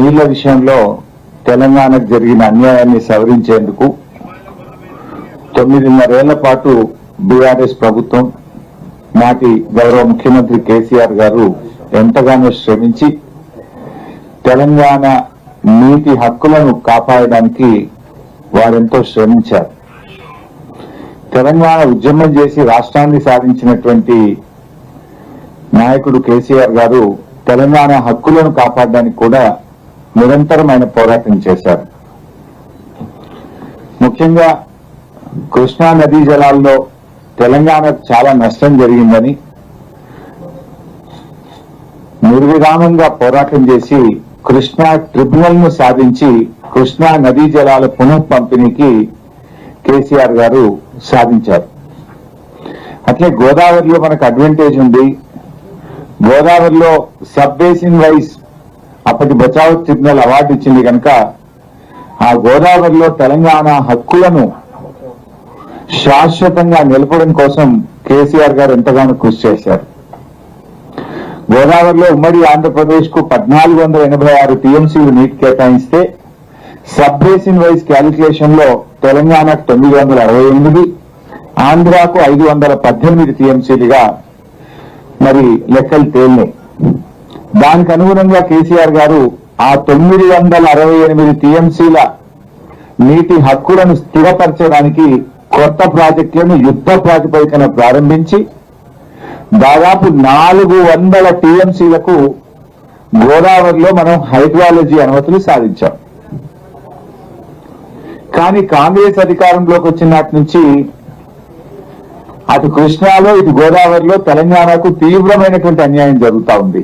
నీళ్ల విషయంలో తెలంగాణకు జరిగిన అన్యాయాన్ని సవరించేందుకు 9.5 ఏళ్ల పాటు బీఆర్ఎస్ ప్రభుత్వం నాటి గౌరవ ముఖ్యమంత్రి కేసీఆర్ గారు ఎంతగానో శ్రమించి తెలంగాణ నీటి హక్కులను కాపాడడానికి వారెంతో శ్రమించారు. తెలంగాణ ఉద్యమం చేసి రాష్ట్రాన్ని సాధించినటువంటి నాయకుడు కేసీఆర్ గారు తెలంగాణ హక్కులను కాపాడడానికి కూడా నిరంతరమైన పోరాటం చేశారు. ముఖ్యంగా కృష్ణా నదీ జలాల్లో తెలంగాణకు చాలా నష్టం జరిగిందని నిర్విరామంగా పోరాటం చేసి కృష్ణా ట్రిబ్యునల్ ను సాధించి కృష్ణా నదీ జలాల పునః పంపిణీకి కేసీఆర్ గారు సాధించారు. అట్లే గోదావరిలో మనకు అడ్వాంటేజ్ ఉంది. గోదావరిలో సబ్ బేసిన్ వైజ్ అప్పటి బచావ్ ట్రిబ్యునల్ అవార్డు ఇచ్చింది కనుక ఆ గోదావరిలో తెలంగాణ హక్కులను శాశ్వతంగా నిలపడం కోసం కేసీఆర్ గారు ఎంతగానో కృషి చేశారు. గోదావరిలో ఉమ్మడి ఆంధ్రప్రదేశ్ కు 1486 టీఎంసీలు నీటి కేటాయిస్తే సబ్ బేసిన్ వైజ్ క్యాలిక్యులేషన్ లో తెలంగాణకు 968, ఆంధ్రాకు 518 టీఎంసీలుగా మరి లెక్కలు తేలినాయి. దానికి అనుగుణంగా కేసీఆర్ గారు ఆ 968 టీఎంసీల నీటి హక్కులను స్థిరపరచడానికి కొత్త ప్రాజెక్టులను యుద్ధ ప్రాతిపదికన ప్రారంభించి దాదాపు 400 టీఎంసీలకు గోదావరిలో మనం హైడ్రాలజీ అనుమతులు సాధించాం. కానీ కాంగ్రెస్ అధికారంలోకి వచ్చినటి నుంచి అటు కృష్ణాలో ఇటు గోదావరిలో తెలంగాణకు తీవ్రమైనటువంటి అన్యాయం జరుగుతా ఉంది.